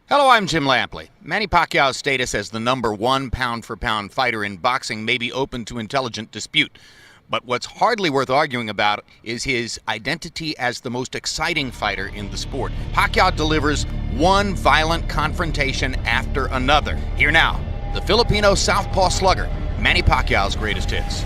Hello, I'm Jim Lampley. Manny Pacquiao's status as the #1 pound-for-pound fighter in boxing may be open to intelligent dispute. But what's hardly worth arguing about is his identity as the most exciting fighter in the sport. Pacquiao delivers one violent confrontation after another. Here now, the Filipino southpaw slugger, Manny Pacquiao's greatest hits.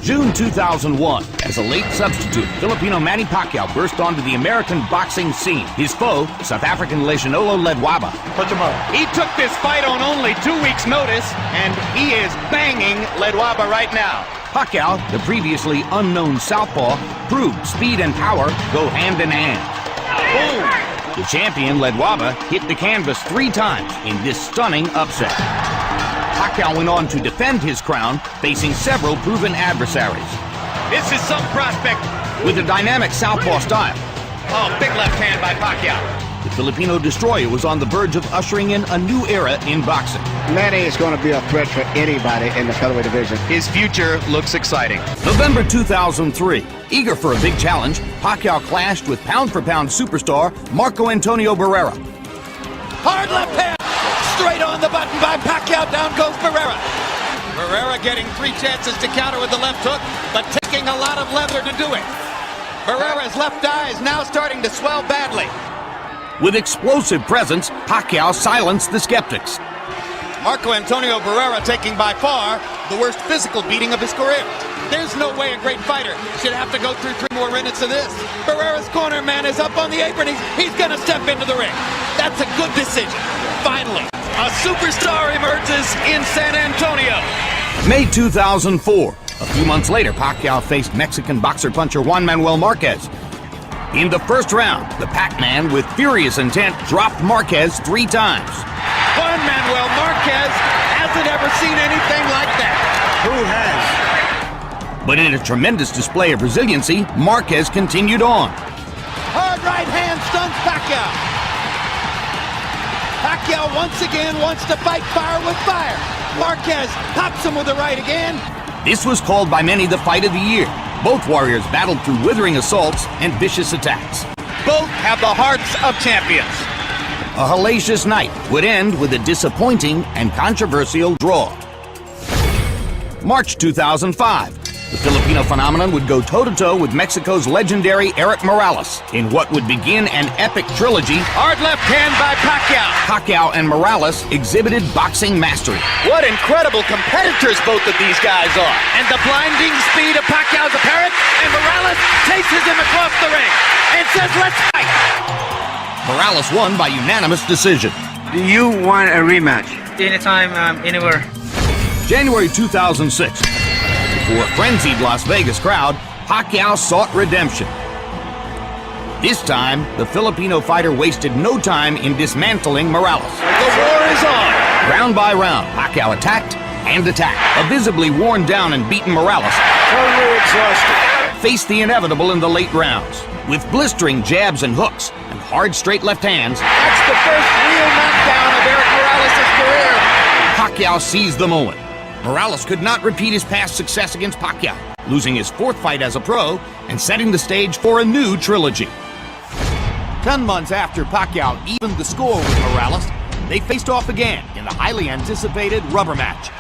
June 2001, as a late substitute, Filipino Manny Pacquiao burst onto the American boxing scene. His foe, South African Lesionolo Ledwaba. Put him up. He took this fight on only 2 weeks' notice, and he is banging Ledwaba right now. Pacquiao, the previously unknown southpaw, proved speed and power go hand in hand. Boom! The champion, Ledwaba, hit the canvas 3 times in this stunning upset. Pacquiao went on to defend his crown, facing several proven adversaries. This is some prospect. With a dynamic southpaw style. Oh, big left hand by Pacquiao. The Filipino destroyer was on the verge of ushering in a new era in boxing. Manny is going to be a threat for anybody in the featherweight division. His future looks exciting. November 2003. Eager for a big challenge, Pacquiao clashed with pound-for-pound superstar Marco Antonio Barrera. Hard left hand. Straight on the button by Pacquiao. Down goes Barrera. Barrera getting 3 chances to counter with the left hook, but taking a lot of leather to do it. Barrera's left eye is now starting to swell badly. With explosive presence, Pacquiao silenced the skeptics. Marco Antonio Barrera taking by far the worst physical beating of his career. There's no way a great fighter should have to go through 3 more minutes of this. Barrera's corner man is up on the apron. He's going to step into the ring. That's a good decision. Finally, a superstar emerges in San Antonio. May 2004. A few months later, Pacquiao faced Mexican boxer-puncher Juan Manuel Marquez. In the first round, the Pacman, with furious intent, dropped Marquez 3 times. Juan Manuel Marquez hasn't ever seen anything like that. Who has? But in a tremendous display of resiliency, Marquez continued on. Hard right hand stuns Pacquiao. Pacquiao once again wants to fight fire with fire. Marquez pops him with the right again. This was called by many the fight of the year. Both warriors battled through withering assaults and vicious attacks. Both have the hearts of champions. A hellacious night would end with a disappointing and controversial draw. March 2005. The Filipino phenomenon would go toe-to-toe with Mexico's legendary Erik Morales in what would begin an epic trilogy. Hard left hand by Pacquiao. Pacquiao and Morales exhibited boxing mastery. What incredible competitors both of these guys are. And the blinding speed of Pacquiao's apparent, and Morales chases him across the ring and says, "Let's fight." Morales won by unanimous decision. Do you want a rematch? Anytime, anywhere. January 2006. Before a frenzied Las Vegas crowd, Pacquiao sought redemption. This time, the Filipino fighter wasted no time in dismantling Morales. The war is on. Round by round, Pacquiao attacked and attacked. A visibly worn down and beaten Morales Totally exhausted. faced the inevitable in the late rounds. With blistering jabs and hooks and hard straight left hands, That's the first real knockdown of Erik Morales' career. Pacquiao seized the moment. Morales could not repeat his past success against Pacquiao, losing his 4th fight as a pro and setting the stage for a new trilogy. 10 months after Pacquiao evened the score with Morales, they faced off again in the highly anticipated rubber match.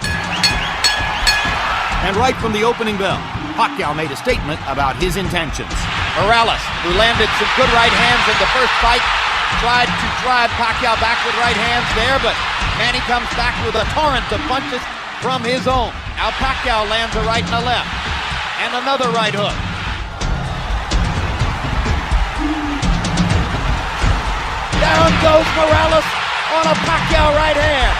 And right from the opening bell, Pacquiao made a statement about his intentions. Morales, who landed some good right hands in the first fight, tried to drive Pacquiao back with right hands there, but Manny comes back with a torrent of punches from his own. Now Pacquiao lands a right and a left, and another right hook. Down goes Morales on a Pacquiao right hand.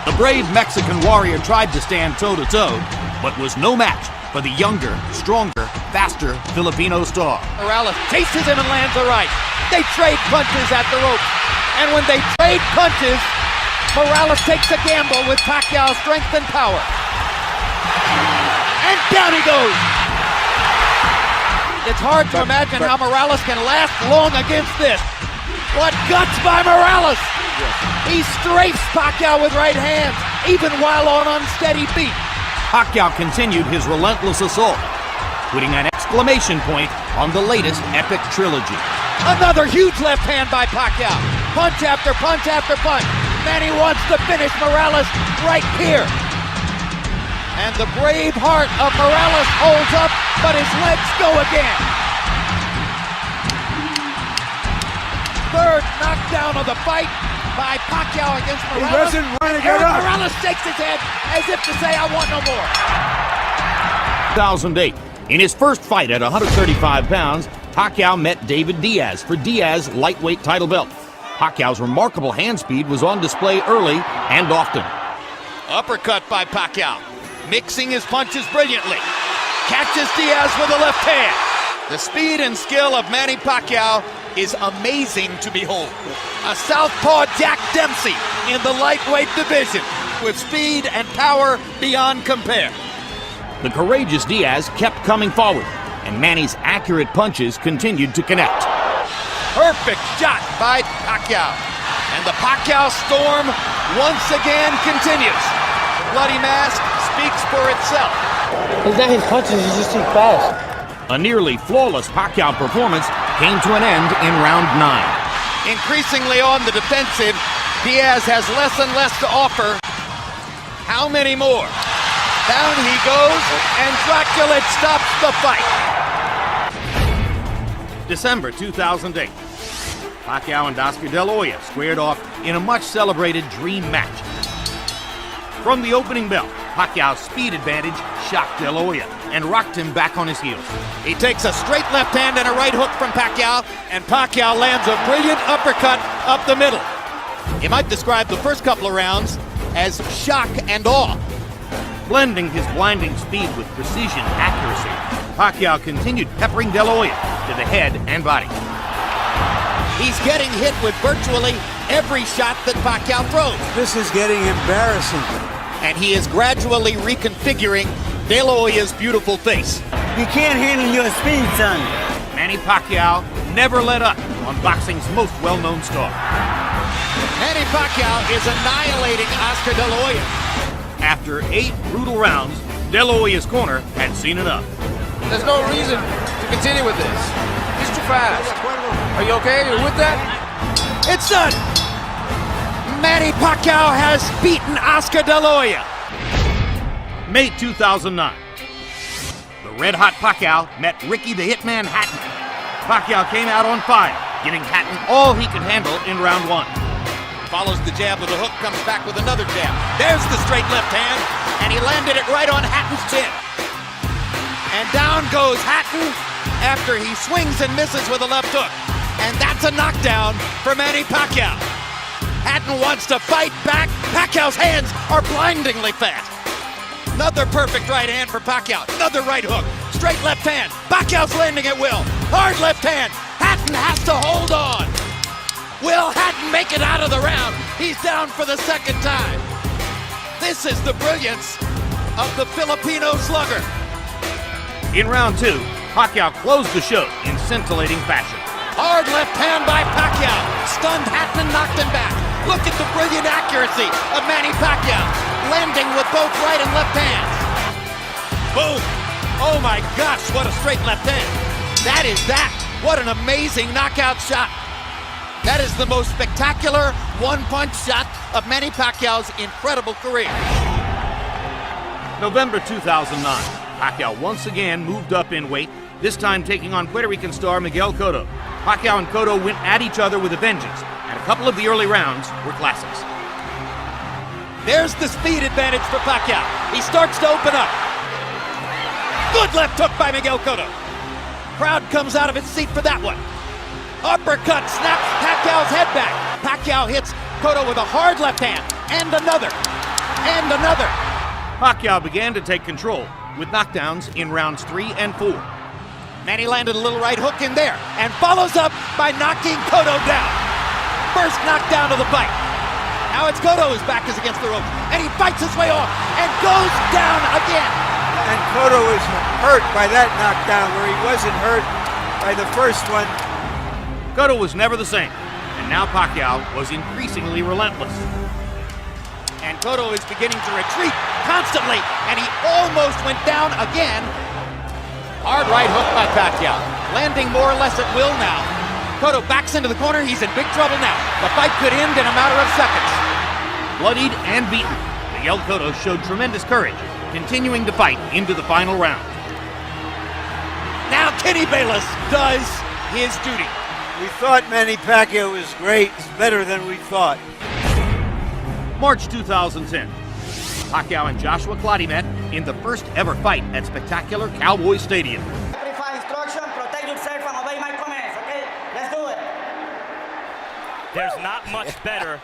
The brave Mexican warrior tried to stand toe-to-toe, but was no match for the younger, stronger, faster Filipino star. Morales chases him and lands a right. They trade punches at the ropes, and when they trade punches, Morales takes a gamble with Pacquiao's strength and power. And down he goes. It's hard to imagine how Morales can last long against this. What guts by Morales! He strafes Pacquiao with right hands, even while on unsteady feet. Pacquiao continued his relentless assault, putting an exclamation point on the latest epic trilogy. Another huge left hand by Pacquiao. Punch after punch after punch. Manny wants to finish Morales right here. And the brave heart of Morales holds up, but his legs go again. Third knockdown of the fight by Pacquiao against Morales. He doesn't want to get up. Morales shakes his head as if to say, I want no more. 2008. In his first fight at 135 pounds, Pacquiao met David Diaz for Diaz's lightweight title belt. Pacquiao's remarkable hand speed was on display early and often. Uppercut by Pacquiao, mixing his punches brilliantly. Catches Diaz with a left hand. The speed and skill of Manny Pacquiao is amazing to behold. A southpaw Jack Dempsey in the lightweight division with speed and power beyond compare. The courageous Diaz kept coming forward, and Manny's accurate punches continued to connect. Perfect shot by Pacquiao. And the Pacquiao storm once again continues. The bloody mask speaks for itself. It's not his punches, he's just too fast. A nearly flawless Pacquiao performance came to an end in round 9. Increasingly on the defensive, Diaz has less and less to offer. How many more? Down he goes, and Dracula stops the fight. December 2008. Pacquiao and Oscar De La Hoya squared off in a much-celebrated dream match. From the opening bell, Pacquiao's speed advantage shocked De La Hoya and rocked him back on his heels. He takes a straight left hand and a right hook from Pacquiao, and Pacquiao lands a brilliant uppercut up the middle. You might describe the first couple of rounds as shock and awe. Blending his blinding speed with precision accuracy, Pacquiao continued peppering De La Hoya to the head and body. He's getting hit with virtually every shot that Pacquiao throws. This is getting embarrassing. And he is gradually reconfiguring De La Hoya's beautiful face. You can't handle your speed, son. Manny Pacquiao never let up on boxing's most well-known star. Manny Pacquiao is annihilating Oscar De La Hoya. After 8 brutal rounds, De La Hoya's corner had seen enough. There's no reason to continue with this. He's too fast. Are you okay? Are you with that? It's done! Manny Pacquiao has beaten Oscar De La Hoya. May 2009. The red-hot Pacquiao met Ricky the Hitman Hatton. Pacquiao came out on fire, giving Hatton all he could handle in round 1. Follows the jab with a hook, comes back with another jab. There's the straight left hand, and he landed it right on Hatton's chin. And down goes Hatton after he swings and misses with a left hook. And that's a knockdown for Manny Pacquiao. Hatton wants to fight back. Pacquiao's hands are blindingly fast. Another perfect right hand for Pacquiao. Another right hook. Straight left hand. Pacquiao's landing at will. Hard left hand. Hatton has to hold on. Will Hatton make it out of the round? He's down for the second time. This is the brilliance of the Filipino slugger. In round 2, Pacquiao closed the show in scintillating fashion. Hard left hand by Pacquiao. Stunned Hatton and knocked him back. Look at the brilliant accuracy of Manny Pacquiao. Landing with both right and left hands. Boom. Oh my gosh, what a straight left hand. That is that. What an amazing knockout shot. That is the most spectacular one-punch shot of Manny Pacquiao's incredible career. November 2009, Pacquiao once again moved up in weight, this time taking on Puerto Rican star Miguel Cotto. Pacquiao and Cotto went at each other with a vengeance, and a couple of the early rounds were classics. There's the speed advantage for Pacquiao. He starts to open up. Good left hook by Miguel Cotto. Crowd comes out of its seat for that one. Uppercut snaps Pacquiao's head back. Pacquiao hits Cotto with a hard left hand, and another, and another. Pacquiao began to take control with knockdowns in rounds 3 and 4. Manny landed a little right hook in there, and follows up by knocking Cotto down. First knockdown of the fight. Now it's Cotto whose back is against the ropes, and he fights his way off, and goes down again. And Cotto is hurt by that knockdown where he wasn't hurt by the first one. Cotto was never the same, and now Pacquiao was increasingly relentless. And Cotto is beginning to retreat constantly, and he almost went down again. Hard right hook by Pacquiao. landing more or less at will now. Cotto backs into the corner. He's in big trouble now. The fight could end in a matter of seconds. Bloodied and beaten, Miguel Cotto showed tremendous courage, continuing to fight into the final round. Now Kenny Bayless does his duty. We thought Manny Pacquiao was great. It's better than we thought. March 2010. Pacquiao and Joshua Clottey met in the first ever fight at spectacular Cowboy Stadium. Simplify instruction, protect yourself and obey my commands, okay? Let's do it. There's not much better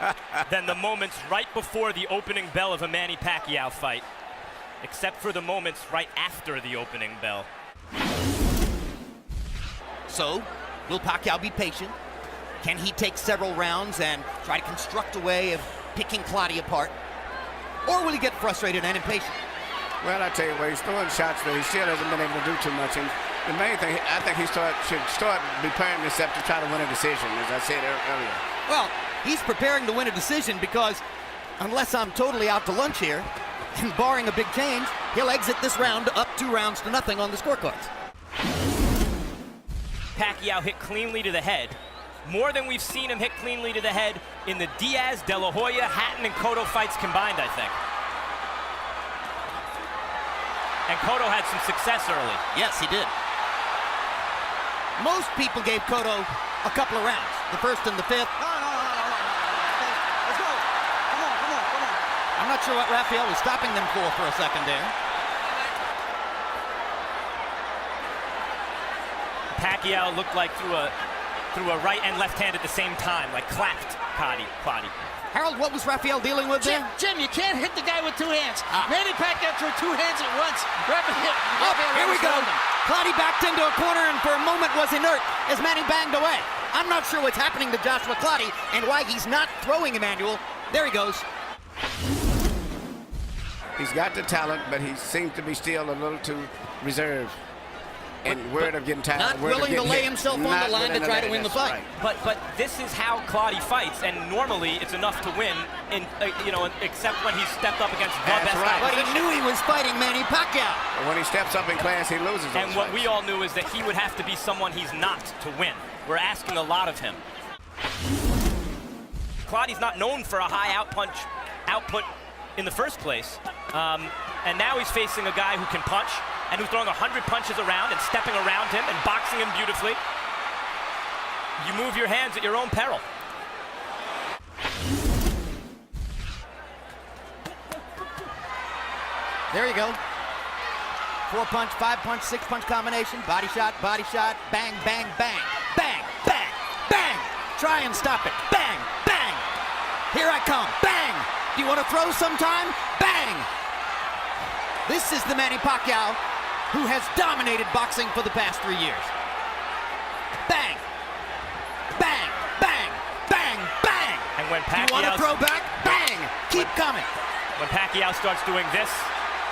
than the moments right before the opening bell of a Manny Pacquiao fight, except for the moments right after the opening bell. So, will Pacquiao be patient? Can he take several rounds and try to construct a way of picking Clottey apart? Or will he get frustrated and impatient? Well, I tell you what, he's throwing shots, but he still hasn't been able to do too much. And the main thing, I think he should start preparing himself to try to win a decision, as I said earlier. Well, he's preparing to win a decision because, unless I'm totally out to lunch here, and barring a big change, he'll exit this round up 2-0 on the scorecards. Pacquiao hit cleanly to the head, more than we've seen him hit cleanly to the head in the Diaz, De La Hoya, Hatton, and Cotto fights combined, I think. And Cotto had some success early. Yes, he did. Most people gave Cotto a couple of rounds, the first and the fifth. No. Let's go. Come on. I'm not sure what Rafael was stopping them for a second there. Pacquiao looked like threw a right and left hand at the same time, like clapped Clottey. Harold, what was Rafael dealing with there? Jim, you can't hit the guy with 2 hands. Manny Pacquiao threw 2 hands at once. Here we go. Clottey backed into a corner and for a moment was inert as Manny banged away. I'm not sure what's happening to Joshua Clottey and why he's not throwing Emmanuel. There he goes. He's got the talent, but he seems to be still a little too reserved. And word of getting tired. Not willing to lay himself on the line to try to win the fight. But this is how Clottey fights, and normally it's enough to win, except when he's stepped up against the best guy. But he knew he was fighting Manny Pacquiao. When he steps up in class, he loses. And what we all knew is that he would have to be someone he's not to win. We're asking a lot of him. Clottey's not known for a high output in the first place, and now he's facing a guy who can punch, and who's throwing 100 punches around and stepping around him and boxing him beautifully. You move your hands at your own peril. There you go. 4-punch, 5-punch, 6-punch combination. Body shot, bang, bang, bang. Bang, bang, bang. Try and stop it. Bang, bang. Here I come. Bang. Do you want to throw sometime? Bang. This is the Manny Pacquiao who has dominated boxing for the past 3 years. Bang, bang, bang, bang, bang. And when you want to throw back? Bang, keep coming. When Pacquiao starts doing this,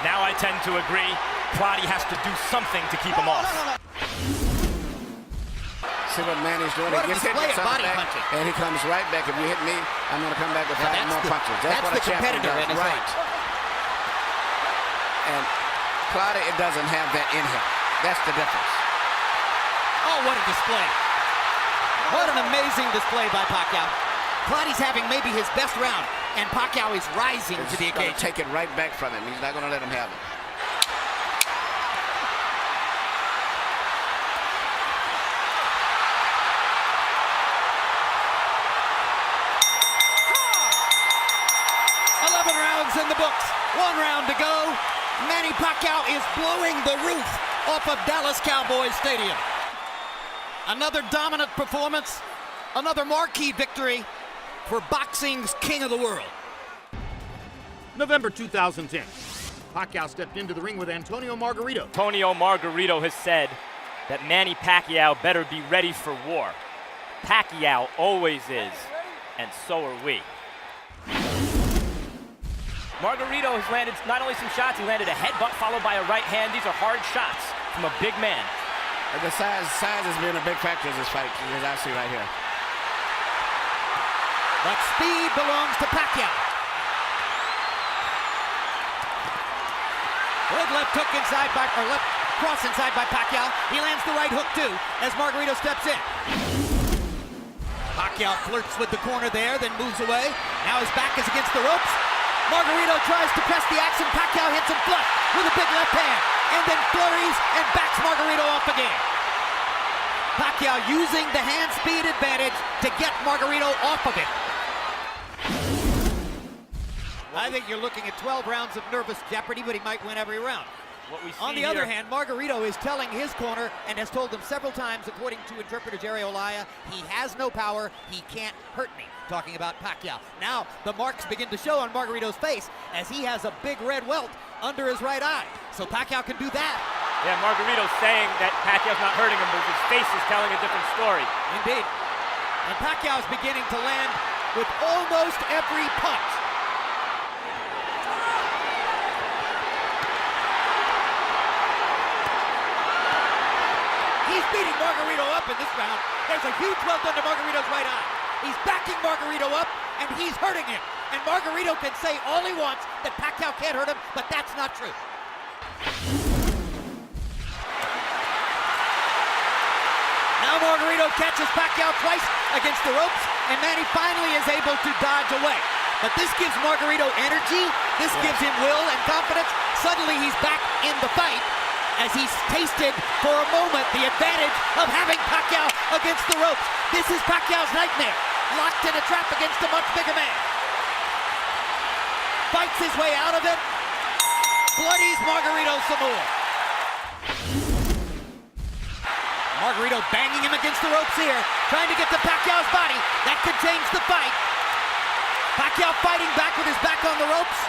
now I tend to agree, Clottey has to do something to keep him off. See what Manny's doing. What He gets hit with something back, and he comes right back. If you hit me, I'm going to come back with 5 more punches. That's what the a champion competitor does. in his Right. And Clottey, it doesn't have that in him. That's the difference. Oh, what a display. What an amazing display by Pacquiao. Clottey's having maybe his best round, and Pacquiao is rising to the occasion. Take it right back from him. He's not going to let him have it. In the books. 1 round to go. Manny Pacquiao is blowing the roof off of Dallas Cowboys Stadium. Another dominant performance, another marquee victory for boxing's king of the world. November 2010. Pacquiao stepped into the ring with Antonio Margarito. Antonio Margarito has said that Manny Pacquiao better be ready for war. Pacquiao always is, and so are we. Margarito has landed not only some shots, he landed a headbutt followed by a right hand. These are hard shots from a big man. The size has been a big factor in this fight, as I see right here. But speed belongs to Pacquiao. Good left hook inside by, or left Cross inside by Pacquiao. He lands the right hook too as Margarito steps in. Pacquiao flirts with the corner there, then moves away. Now his back is against the ropes. Margarito tries to press the action. Pacquiao hits him flush with a big left hand, and then flurries and backs Margarito off again. Pacquiao using the hand speed advantage to get Margarito off of it. I think you're looking at 12 rounds of nervous jeopardy, but he might win every round. On the other hand, Margarito is telling his corner, and has told them several times, according to interpreter Jerry Olaya, he has no power, he can't hurt me. Talking about Pacquiao. Now, the marks begin to show on Margarito's face as he has a big red welt under his right eye. So Pacquiao can do that. Yeah, Margarito's saying that Pacquiao's not hurting him, but his face is telling a different story. Indeed. And Pacquiao's beginning to land with almost every punch. He's beating Margarito up in this round. There's a huge welt under Margarito's right eye. He's backing Margarito up, and he's hurting him. And Margarito can say all he wants that Pacquiao can't hurt him, but that's not true. Now Margarito catches Pacquiao twice against the ropes, and Manny finally is able to dodge away. But this gives Margarito energy, this gives him will and confidence. Suddenly he's back in the fight, as he's tasted for a moment the advantage of having Pacquiao against the ropes. This is Pacquiao's nightmare, locked in a trap against a much bigger man. Fights his way out of it, bloodies Margarito some more. Margarito banging him against the ropes here, trying to get to Pacquiao's body. That could change the fight. Pacquiao fighting back with his back on the ropes.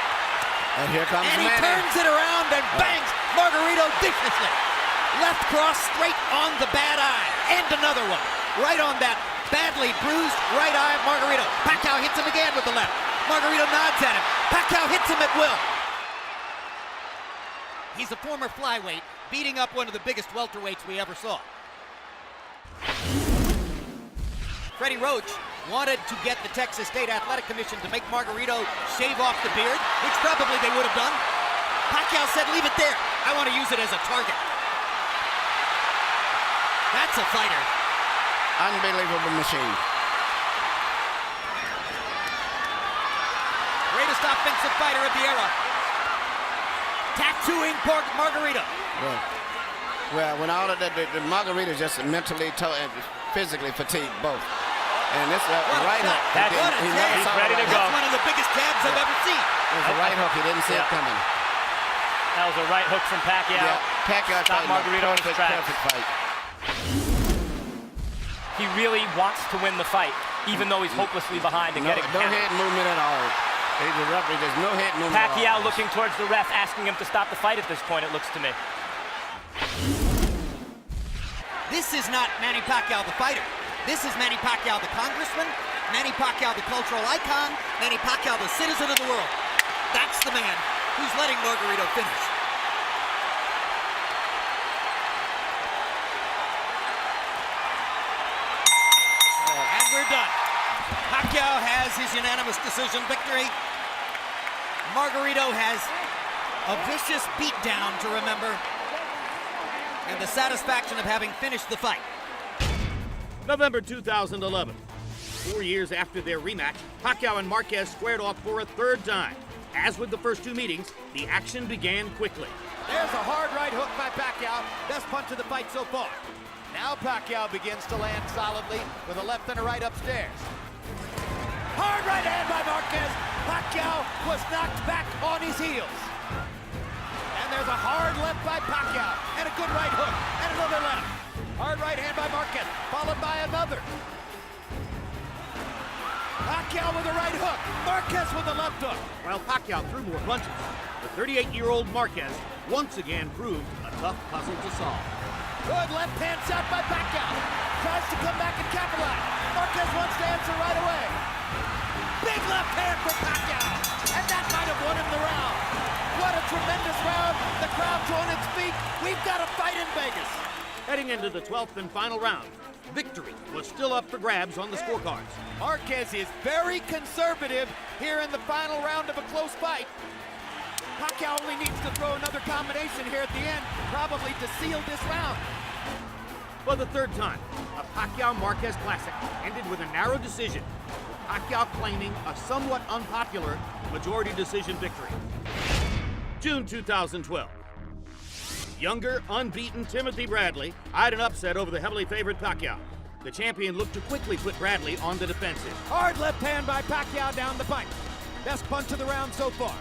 And here comes And he Manny. turns it around and bangs Margarito viciously. Left cross straight on the bad eye. And another one. Right on that badly bruised right eye of Margarito. Pacquiao hits him again with the left. Margarito nods at him. Pacquiao hits him at will. He's a former flyweight, beating up one of the biggest welterweights we ever saw. Freddie Roach wanted to get the Texas State Athletic Commission to make Margarito shave off the beard, which probably they would have done. Pacquiao said, leave it there. I want to use it as a target. That's a fighter. Unbelievable machine. Greatest offensive fighter of the era. Tattooing Margarito. Well, when all of that, the Margarito just mentally and physically fatigued both. And this right hook. He's ready to go. That's one of the biggest jabs I've ever seen. It was a right hook. He didn't see it coming. That was a right hook from Pacquiao. Yeah, Pacquiao stopped Margarito in his tracks. Perfect fight. He really wants to win the fight, even though he's hopelessly behind and getting no counted. head movement at all. He's a referee. There's no head movement at all. Pacquiao looking towards the ref, asking him to stop the fight at this point, it looks to me. This is not Manny Pacquiao the fighter. This is Manny Pacquiao the congressman, Manny Pacquiao the cultural icon, Manny Pacquiao the citizen of the world. That's the man who's letting Margarito finish. And we're done. Pacquiao has his unanimous decision victory. Margarito has a vicious beatdown to remember, and the satisfaction of having finished the fight. November 2011. 4 years after their rematch, Pacquiao and Marquez squared off for a third time. As with the first two meetings, the action began quickly. There's a hard right hook by Pacquiao. Best punch of the fight so far. Now Pacquiao begins to land solidly with a left and a right upstairs. Hard right hand by Marquez. Pacquiao was knocked back on his heels. And there's a hard left by Pacquiao. And a good right hook. And another left. Hard right hand by Marquez, followed by another. Pacquiao with a right hook. Marquez with a left hook. While Pacquiao threw more punches, the 38-year-old Marquez once again proved a tough puzzle to solve. Good left hand shot by Pacquiao. Tries to come back and capitalize. Marquez wants to answer right away. Big left hand from Pacquiao. And that might have won him the round. What a tremendous round. The crowd's on its feet. We've got a fight in Vegas. Heading into the 12th and final round, victory was still up for grabs on the scorecards. Marquez is very conservative here in the final round of a close fight. Pacquiao only needs to throw another combination here at the end, probably to seal this round. For the third time, a Pacquiao-Marquez Classic ended with a narrow decision, with Pacquiao claiming a somewhat unpopular majority decision victory. June 2012. Younger, unbeaten Timothy Bradley eyed an upset over the heavily favored Pacquiao. The champion looked to quickly put Bradley on the defensive. Hard left hand by Pacquiao down the pipe. Best punch of the round so far.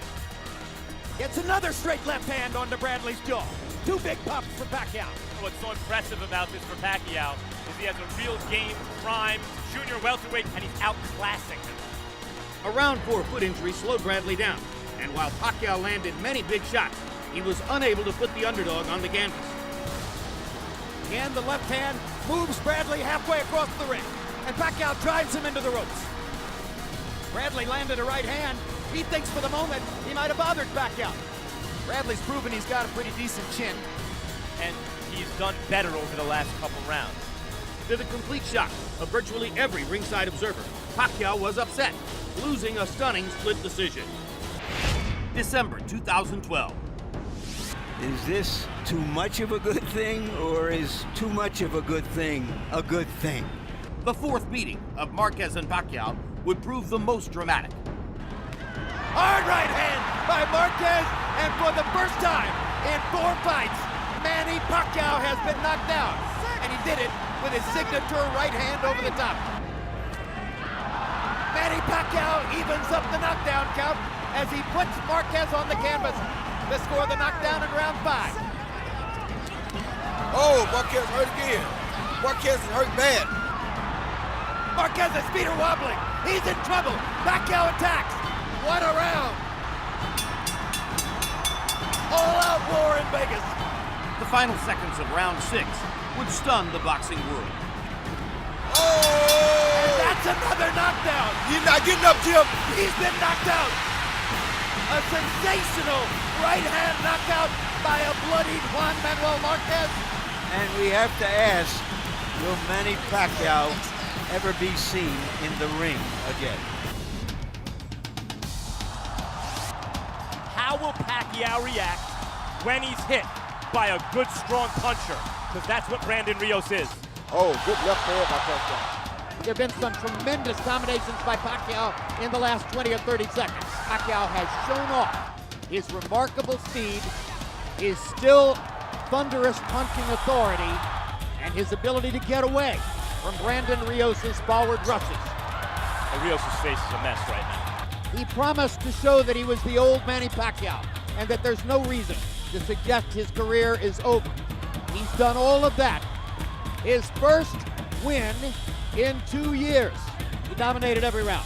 Gets another straight left hand onto Bradley's jaw. Two big pops for Pacquiao. What's so impressive about this for Pacquiao is he has a real game, prime, junior welterweight, and he's outclassing him. A round 4 foot injury slowed Bradley down, and while Pacquiao landed many big shots, he was unable to put the underdog on the canvas. Again, the left hand moves Bradley halfway across the ring, and Pacquiao drives him into the ropes. Bradley landed a right hand. He thinks for the moment he might have bothered Pacquiao. Bradley's proven he's got a pretty decent chin. And he's done better over the last couple rounds. To the complete shock of virtually every ringside observer, Pacquiao was upset, losing a stunning split decision. December 2012. Is this too much of a good thing, or is too much of a good thing a good thing? The fourth meeting of Marquez and Pacquiao would prove the most dramatic. Hard right hand by Marquez, and for the first time in 4 fights, Manny Pacquiao has been knocked down, and he did it with his signature right hand over the top. Manny Pacquiao evens up the knockdown count as he puts Marquez on the canvas to score the knockdown in round 5. Oh, Marquez hurt again. Marquez is hurt bad. Marquez's feet are wobbling. He's in trouble. Pacquiao attacks. What a round. All-out war in Vegas. The final seconds of round 6 would stun the boxing world. Oh! And that's another knockdown. You're not getting up, Jim. He's been knocked out. A sensational right-hand knockout by a bloodied Juan Manuel Marquez. And we have to ask, will Manny Pacquiao ever be seen in the ring again? How will Pacquiao react when he's hit by a good, strong puncher? Because that's what Brandon Rios is. Oh, good left hand by Pacquiao. There have been some tremendous combinations by Pacquiao in the last 20 or 30 seconds. Pacquiao has shown off his remarkable speed, his still thunderous punching authority, and his ability to get away from Brandon Rios' forward rushes. And Rios' face is a mess right now. He promised to show that he was the old Manny Pacquiao and that there's no reason to suggest his career is over. He's done all of that. His first win in 2 years. He dominated every round.